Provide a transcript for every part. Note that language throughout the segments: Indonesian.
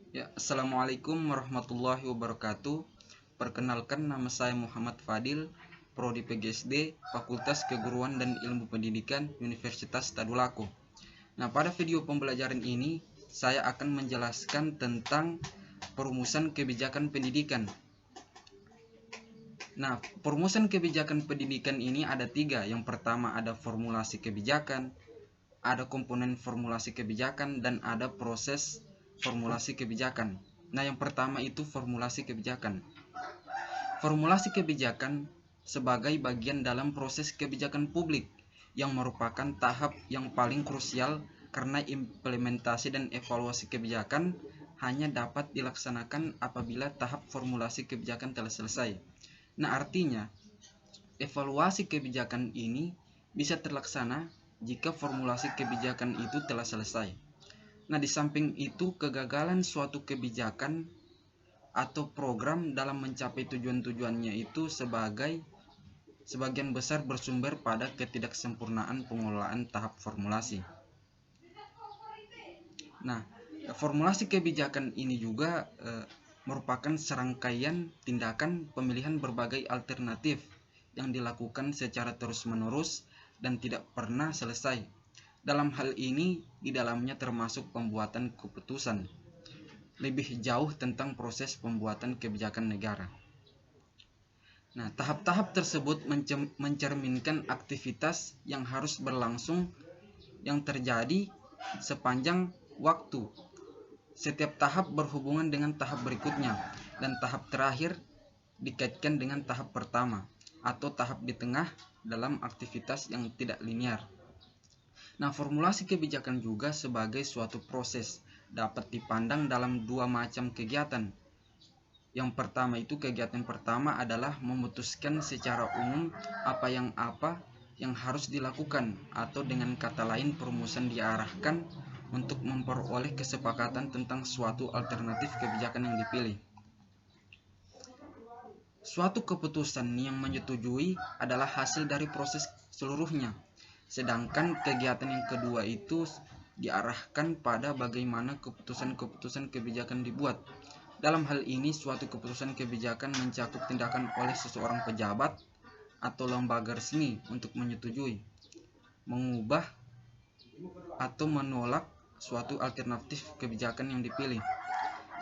Ya, Assalamualaikum warahmatullahi wabarakatuh. Perkenalkan, nama saya Muhammad Fadil, Prodi PGSD, Fakultas Keguruan dan Ilmu Pendidikan, Universitas Tadulako. Nah, pada video pembelajaran ini, saya akan menjelaskan tentang perumusan kebijakan pendidikan. Nah, perumusan kebijakan pendidikan ini ada 3. Yang pertama ada formulasi kebijakan, ada komponen formulasi kebijakan, dan ada proses formulasi kebijakan. Nah, yang pertama itu formulasi kebijakan. Formulasi kebijakan sebagai bagian dalam proses kebijakan publik yang merupakan tahap yang paling krusial karena implementasi dan evaluasi kebijakan hanya dapat dilaksanakan apabila tahap formulasi kebijakan telah selesai. Nah, artinya evaluasi kebijakan ini bisa terlaksana jika formulasi kebijakan itu telah selesai. Nah, di samping itu, kegagalan suatu kebijakan atau program dalam mencapai tujuan-tujuannya itu sebagian besar bersumber pada ketidaksempurnaan pengelolaan tahap formulasi. Nah, formulasi kebijakan ini juga merupakan serangkaian tindakan pemilihan berbagai alternatif yang dilakukan secara terus-menerus dan tidak pernah selesai. Dalam hal ini, di dalamnya termasuk pembuatan keputusan. Lebih jauh tentang proses pembuatan kebijakan negara. Nah, tahap-tahap tersebut mencerminkan aktivitas yang harus berlangsung yang terjadi sepanjang waktu. Setiap tahap berhubungan dengan tahap berikutnya, dan tahap terakhir dikaitkan dengan tahap pertama atau tahap di tengah dalam aktivitas yang tidak linear. Nah, formulasi kebijakan juga sebagai suatu proses dapat dipandang dalam 2 macam kegiatan. Yang pertama itu, kegiatan pertama adalah memutuskan secara umum apa yang harus dilakukan, atau dengan kata lain perumusan diarahkan untuk memperoleh kesepakatan tentang suatu alternatif kebijakan yang dipilih. Suatu keputusan yang menyetujui adalah hasil dari proses seluruhnya. Sedangkan kegiatan yang kedua itu diarahkan pada bagaimana keputusan-keputusan kebijakan dibuat. Dalam hal ini, suatu keputusan kebijakan mencakup tindakan oleh seseorang pejabat atau lembaga resmi untuk menyetujui, mengubah, atau menolak suatu alternatif kebijakan yang dipilih.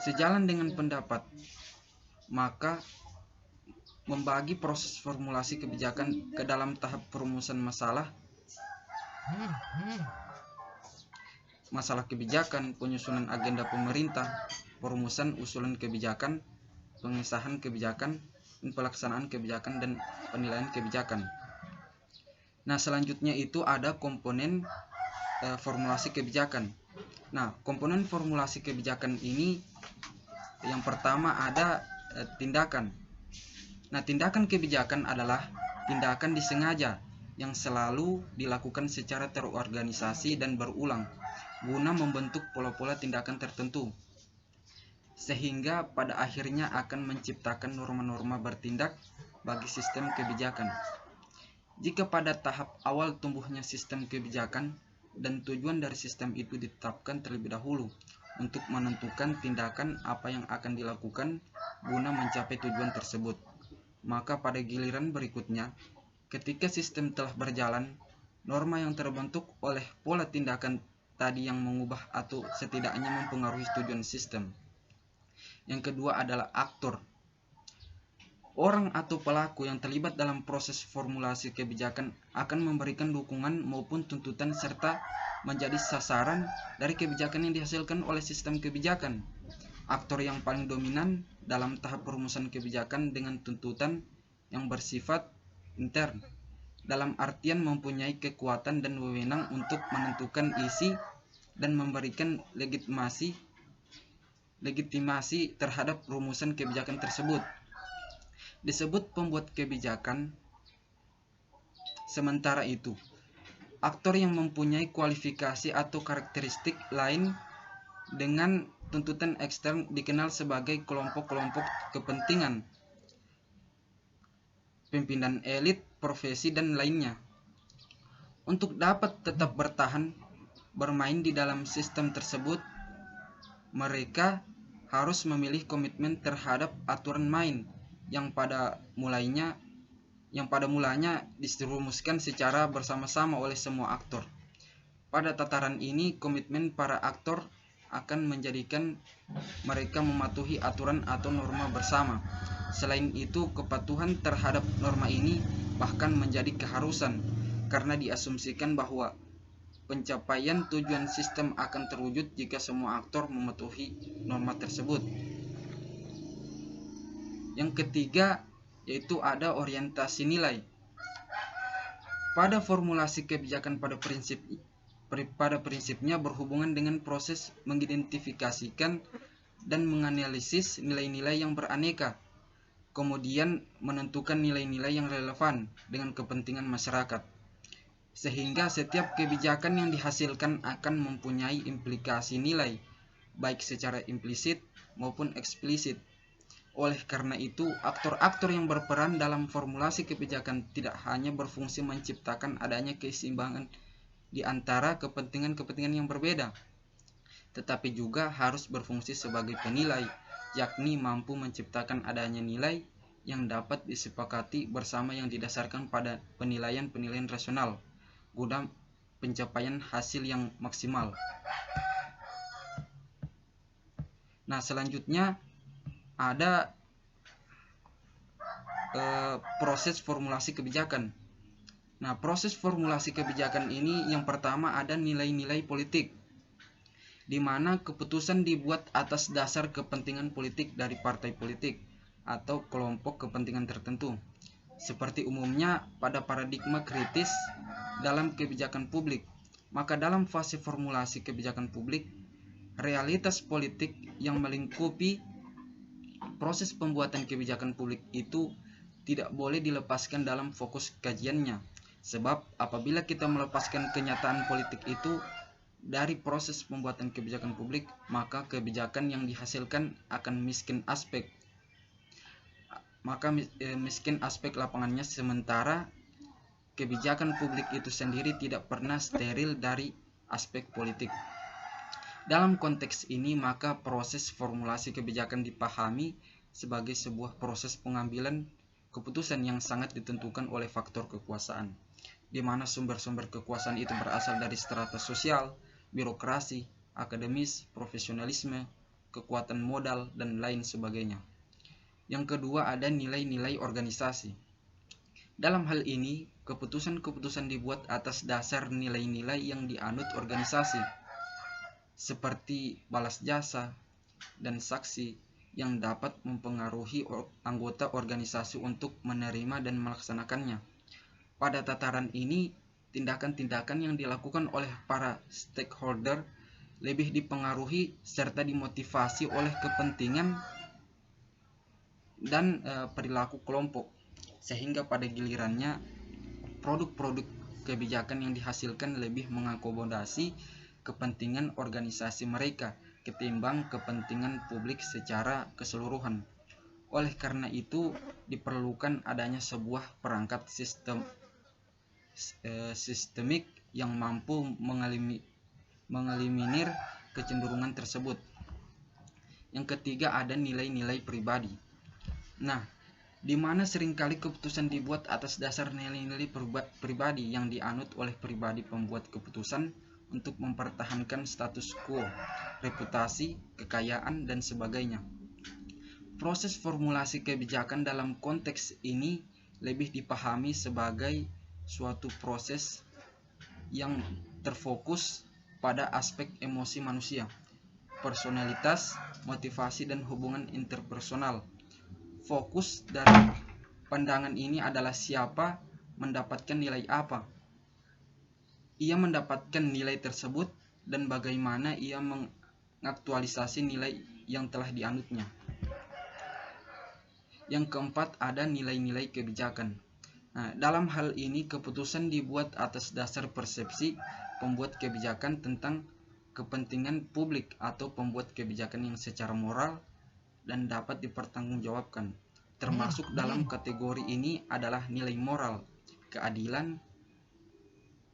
Sejalan dengan pendapat, maka membagi proses formulasi kebijakan ke dalam tahap perumusan masalah kebijakan, penyusunan agenda pemerintah, perumusan usulan kebijakan, pengesahan kebijakan, pelaksanaan kebijakan, dan penilaian kebijakan. Nah, selanjutnya itu ada komponen formulasi kebijakan. Nah, komponen formulasi kebijakan ini yang pertama ada tindakan. Nah, tindakan kebijakan adalah tindakan disengaja yang selalu dilakukan secara terorganisasi dan berulang guna membentuk pola-pola tindakan tertentu, sehingga pada akhirnya akan menciptakan norma-norma bertindak bagi sistem kebijakan. Jika pada tahap awal tumbuhnya sistem kebijakan dan tujuan dari sistem itu ditetapkan terlebih dahulu untuk menentukan tindakan apa yang akan dilakukan guna mencapai tujuan tersebut, maka pada giliran berikutnya, ketika sistem telah berjalan, norma yang terbentuk oleh pola tindakan tadi yang mengubah atau setidaknya mempengaruhi tujuan sistem. Yang kedua adalah aktor. Orang atau pelaku yang terlibat dalam proses formulasi kebijakan akan memberikan dukungan maupun tuntutan serta menjadi sasaran dari kebijakan yang dihasilkan oleh sistem kebijakan. Aktor yang paling dominan dalam tahap perumusan kebijakan dengan tuntutan yang bersifat intern, dalam artian mempunyai kekuatan dan wewenang untuk menentukan isi dan memberikan legitimasi terhadap rumusan kebijakan tersebut, disebut pembuat kebijakan. Sementara itu, aktor yang mempunyai kualifikasi atau karakteristik lain dengan tuntutan ekstern dikenal sebagai kelompok-kelompok kepentingan, pimpinan elit, profesi, dan lainnya. Untuk dapat tetap bertahan, bermain di dalam sistem tersebut, mereka harus memilih komitmen terhadap aturan main yang pada mulanya dirumuskan secara bersama-sama oleh semua aktor. Pada tataran ini, komitmen para aktor akan menjadikan mereka mematuhi aturan atau norma bersama. Selain itu, kepatuhan terhadap norma ini bahkan menjadi keharusan karena diasumsikan bahwa pencapaian tujuan sistem akan terwujud jika semua aktor mematuhi norma tersebut. Yang ketiga, yaitu ada orientasi nilai. Pada formulasi kebijakan pada prinsipnya berhubungan dengan proses mengidentifikasikan dan menganalisis nilai-nilai yang beraneka, kemudian menentukan nilai-nilai yang relevan dengan kepentingan masyarakat. Sehingga setiap kebijakan yang dihasilkan akan mempunyai implikasi nilai, baik secara implisit maupun eksplisit. Oleh karena itu, aktor-aktor yang berperan dalam formulasi kebijakan tidak hanya berfungsi menciptakan adanya keseimbangan di antara kepentingan-kepentingan yang berbeda, tetapi juga harus berfungsi sebagai penilai, yakni mampu menciptakan adanya nilai yang dapat disepakati bersama yang didasarkan pada penilaian-penilaian rasional guna pencapaian hasil yang maksimal. Nah, selanjutnya ada proses formulasi kebijakan. Nah, proses formulasi kebijakan ini yang pertama ada nilai-nilai politik, di mana keputusan dibuat atas dasar kepentingan politik dari partai politik atau kelompok kepentingan tertentu. Seperti umumnya pada paradigma kritis dalam kebijakan publik, maka dalam fase formulasi kebijakan publik, realitas politik yang melingkupi proses pembuatan kebijakan publik itu tidak boleh dilepaskan dalam fokus kajiannya. Sebab apabila kita melepaskan kenyataan politik itu dari proses pembuatan kebijakan publik, maka kebijakan yang dihasilkan akan miskin aspek lapangannya, sementara kebijakan publik itu sendiri tidak pernah steril dari aspek politik. Dalam konteks ini, maka proses formulasi kebijakan dipahami sebagai sebuah proses pengambilan keputusan yang sangat ditentukan oleh faktor kekuasaan, di mana sumber-sumber kekuasaan itu berasal dari strata sosial, birokrasi, akademis, profesionalisme, kekuatan modal, dan lain sebagainya. Yang kedua ada nilai-nilai organisasi. Dalam hal ini, keputusan-keputusan dibuat atas dasar nilai-nilai yang dianut organisasi, seperti balas jasa dan saksi yang dapat mempengaruhi anggota organisasi untuk menerima dan melaksanakannya. Pada tataran ini, tindakan-tindakan yang dilakukan oleh para stakeholder lebih dipengaruhi serta dimotivasi oleh kepentingan dan perilaku kelompok, sehingga pada gilirannya produk-produk kebijakan yang dihasilkan lebih mengakomodasi kepentingan organisasi mereka ketimbang kepentingan publik secara keseluruhan. Oleh karena itu, diperlukan adanya sebuah perangkat sistemik yang mampu mengeliminir kecenderungan tersebut. Yang ketiga ada nilai-nilai pribadi. Nah, di mana seringkali keputusan dibuat atas dasar nilai-nilai pribadi yang dianut oleh pribadi pembuat keputusan untuk mempertahankan status quo, reputasi, kekayaan, dan sebagainya. Proses formulasi kebijakan dalam konteks ini lebih dipahami sebagai suatu proses yang terfokus pada aspek emosi manusia, personalitas, motivasi, dan hubungan interpersonal. Fokus dari pandangan ini adalah siapa mendapatkan nilai apa, ia mendapatkan nilai tersebut, dan bagaimana ia mengaktualisasi nilai yang telah dianutnya. Yang keempat ada nilai-nilai kebijakan. Nah, dalam hal ini keputusan dibuat atas dasar persepsi pembuat kebijakan tentang kepentingan publik atau pembuat kebijakan yang secara moral dan dapat dipertanggungjawabkan. Termasuk dalam kategori ini adalah nilai moral, keadilan,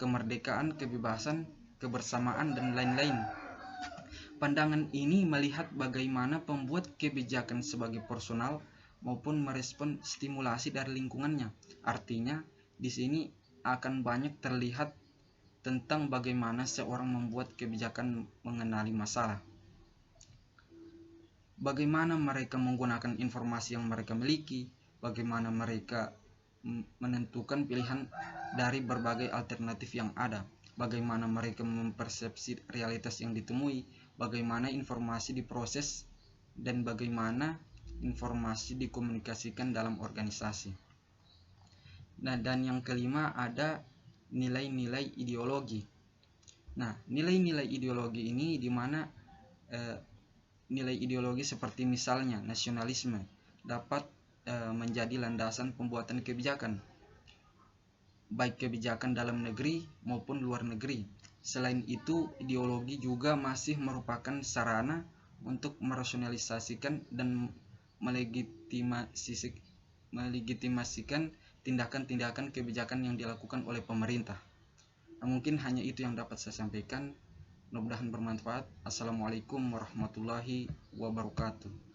kemerdekaan, kebebasan, kebersamaan, dan lain-lain. Pandangan ini melihat bagaimana pembuat kebijakan sebagai personal maupun merespon stimulasi dari lingkungannya. Artinya, di sini akan banyak terlihat tentang bagaimana seorang membuat kebijakan mengenali masalah. Bagaimana mereka menggunakan informasi yang mereka miliki, bagaimana mereka menentukan pilihan dari berbagai alternatif yang ada, bagaimana mereka mempersepsi realitas yang ditemui, bagaimana informasi diproses, dan bagaimana informasi dikomunikasikan dalam organisasi. Nah, dan yang kelima ada nilai-nilai ideologi. Nah, nilai-nilai ideologi ini di mana nilai ideologi seperti misalnya nasionalisme dapat menjadi landasan pembuatan kebijakan, baik kebijakan dalam negeri maupun luar negeri. Selain itu, ideologi juga masih merupakan sarana untuk merasionalisasikan dan melegitimasikan tindakan-tindakan kebijakan yang dilakukan oleh pemerintah. Nah, mungkin hanya itu yang dapat saya sampaikan. Mudah-mudahan bermanfaat. Assalamualaikum warahmatullahi wabarakatuh.